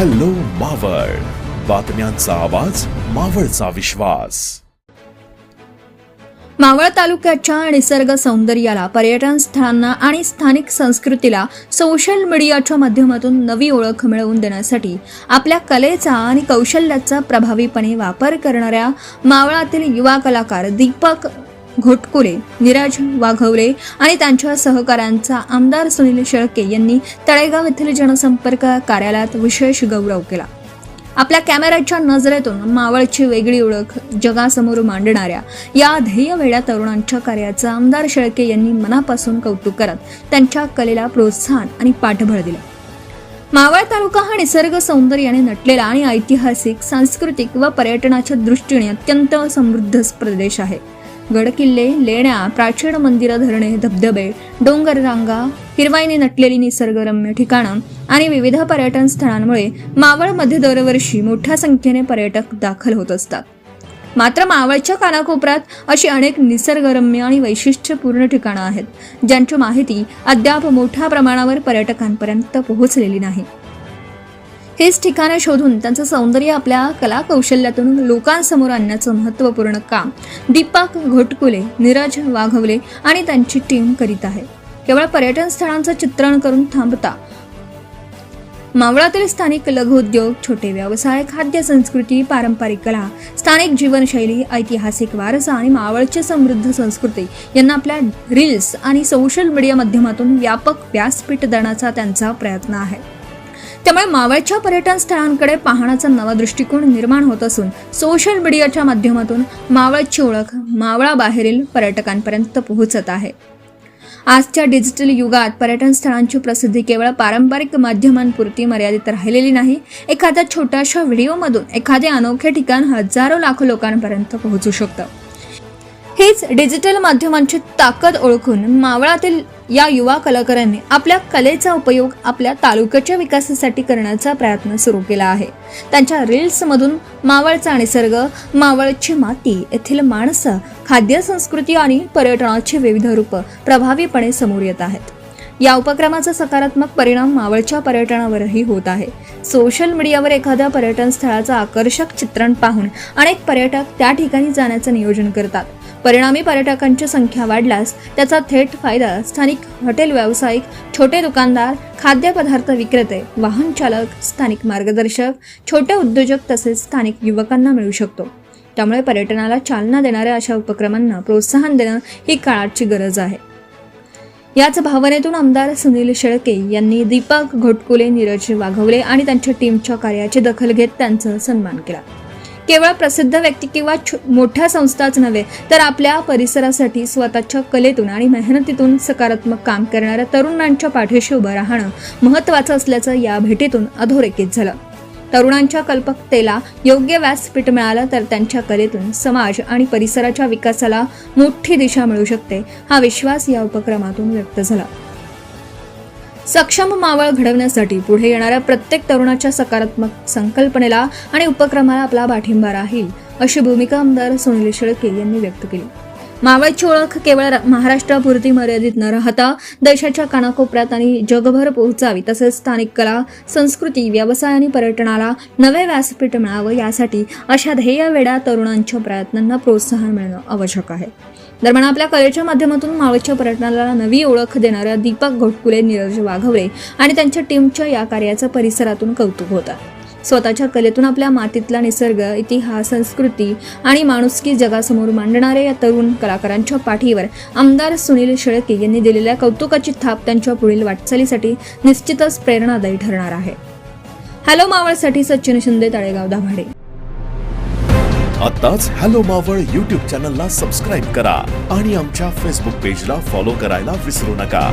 Hello Maval, बातम्यांचा आवाज, मावळचा विश्वास. मावळ तालुक्याच्या निसर्ग सौंदर्याला, पर्यटन स्थळांना आणि स्थानिक संस्कृतीला सोशल मीडियाच्या माध्यमातून नवी ओळख मिळवून देण्यासाठी आपल्या कलेचा आणि कौशल्याचा प्रभावीपणे वापर करणाऱ्या मावळातील युवा कलाकार दीपक घोटकुले, नीरज वाघवले आणि त्यांच्या सहकाऱ्यांचा आमदार सुनील शेळके यांनी तळेगाव येथील जनसंपर्क कार्यालयात विशेष गौरव केला. आपल्या कॅमेऱ्याच्या नजरेतून मावळची वेगळी ओळख जगासमोर मांडणाऱ्या या ध्येयवेड्या तरुणांच्या कार्याचं आमदार शेळके यांनी मनापासून कौतुक करत त्यांच्या कलेला प्रोत्साहन आणि पाठबळ दिलं. मावळ तालुका हा निसर्ग सौंदर्याने नटलेला आणि ऐतिहासिक, सांस्कृतिक व पर्यटनाच्या दृष्टीने अत्यंत समृद्ध प्रदेश आहे. गडकिल्ले, लेण्या, प्राचीन मंदिरं, धरणे, धबधबे, डोंगर रांगा, हिरवाईने नटलेली निसर्गरम्य ठिकाणं आणि विविध पर्यटन स्थळांमुळे मावळमध्ये दरवर्षी मोठ्या संख्येने पर्यटक दाखल होत असतात. मात्र मावळच्या कानाकोपऱ्यात अशी अनेक निसर्गरम्य आणि वैशिष्ट्यपूर्ण ठिकाणं आहेत ज्यांची माहिती अद्याप मोठ्या प्रमाणावर पर्यटकांपर्यंत पोहोचलेली नाही. हेच ठिकाणे शोधून त्यांचं सौंदर्य आपल्या कला कौशल्यातून लोकांसमोर आणण्याचं महत्त्वपूर्ण काम दीपक घोटकुले, नीरज वाघवले आणि त्यांची टीम करीत आहे. केवळ पर्यटन स्थळांचं चित्रण करून थांबता मावळातील स्थानिक लघुउद्योग, छोटे व्यवसाय, खाद्य संस्कृती, पारंपरिक कला, स्थानिक जीवनशैली, ऐतिहासिक वारसा आणि मावळची समृद्ध संस्कृती यांना आपल्या रील्स आणि सोशल मीडिया माध्यमातून व्यापक व्यासपीठ देण्याचा त्यांचा प्रयत्न आहे. त्यामुळे मावळच्या पर्यटन स्थळांकडे पाहण्याचा नवा दृष्टिकोन निर्माण होत असून सोशल मीडियाच्या माध्यमातून मावळची ओळख मावळाबाहेरील पर्यटकांपर्यंत पोहोचत आहे. आजच्या डिजिटल युगात पर्यटन स्थळांची प्रसिद्धी केवळ पारंपरिक माध्यमांपुरती मर्यादित राहिलेली नाही. एखाद्या छोट्याशा व्हिडिओमधून एखादे अनोखे ठिकाण हजारो लाखो लोकांपर्यंत पोहोचू शकतं. हीच डिजिटल माध्यमांची ताकद ओळखून मावळातील या युवा कलाकारांनी आपल्या कलेचा उपयोग आपल्या तालुक्याच्या विकासासाठी करण्याचा प्रयत्न सुरू केला आहे. त्यांच्या रील्समधून मावळचा निसर्ग, मावळची माती, येथील माणसं, खाद्य संस्कृती आणि पर्यटनाची विविध रूपं प्रभावीपणे समोर येत आहेत. या उपक्रमाचा सकारात्मक परिणाम मावळच्या पर्यटनावरही होत आहे. सोशल मीडियावर एखाद्या पर्यटन स्थळाचं आकर्षक चित्रण पाहून अनेक पर्यटक त्या ठिकाणी जाण्याचं नियोजन करतात. परिणामी पर्यटकांची संख्या वाढल्यास त्याचा थेट फायदा स्थानिक हॉटेल व्यावसायिक, छोटे दुकानदार, खाद्यपदार्थ विक्रेते, वाहन चालक, स्थानिक मार्गदर्शक, छोटे उद्योजक तसेच स्थानिक युवकांना मिळू शकतो. त्यामुळे पर्यटनाला चालना देणाऱ्या अशा उपक्रमांना प्रोत्साहन देणं ही काळाची गरज आहे. याच भावनेतून आमदार सुनील शेळके यांनी दीपक घोटकुले, नीरज वाघवले आणि त्यांच्या टीमच्या कार्याची दखल घेत त्यांचा सन्मान केला. केवळ प्रसिद्ध व्यक्ती किंवा मोठ्या संस्थाच नव्हे तर आपल्या परिसरासाठी स्वतःच्या कलेतून आणि मेहनतीतून सकारात्मक काम करणाऱ्या तरुणांच्या पाठीशी उभं राहणं महत्त्वाचं असल्याचं या भेटीतून अधोरेखित झालं. तरुणांच्या कल्पकतेला योग्य व्यासपीठ मिळालं तर त्यांच्या कलेतून समाज आणि परिसराच्या विकासाला मोठी दिशा मिळू शकते, हा विश्वास या उपक्रमातून व्यक्त झाला. सक्षम मावळ घडवण्यासाठी पुढे येणाऱ्या प्रत्येक तरुणाच्या सकारात्मक संकल्पनेला आणि उपक्रमाला आपला पाठिंबा राहील, अशी भूमिका आमदार सुनील शेळके यांनी व्यक्त केली. मावळची ओळख केवळ महाराष्ट्रापुरती मर्यादित न राहता देशाच्या कानाकोपऱ्यात आणि जगभर पोहोचावी, तसेच स्थानिक कला, संस्कृती, व्यवसाय आणि पर्यटनाला नवे व्यासपीठ मिळावं यासाठी अशा ध्येयवेड्या तरुणांच्या प्रयत्नांना प्रोत्साहन मिळणं आवश्यक आहे. दरम्यान आपल्या कलेच्या माध्यमातून मावळच्या पर्यटनाला नवी ओळख देणाऱ्या दीपक घोटकुले, नीरज वाघवले आणि त्यांच्या टीमच्या या कार्याचं परिसरातून कौतुक होतं. स्वतःच्या कलेतून आपल्या मातीतला निसर्ग, इतिहास, संस्कृती आणि माणुसकी जगासमोर मांडणाऱ्या या तरुण कलाकारांच्या पाठीवर आमदार सुनील शेळके यांनी दिलेल्या कौतुकाची थाप त्यांच्या पुढील वाटचालीसाठी निश्चितच प्रेरणादायी ठरणार आहे. हॅलो मावळसाठी सचिन शिंदे, तळेगाव, दाभाडे. आताच हॅलो मावळ YouTube चॅनलला सबस्क्राईब करा आणि आमच्या फेसबुक पेजला फॉलो करायला विसरू नका.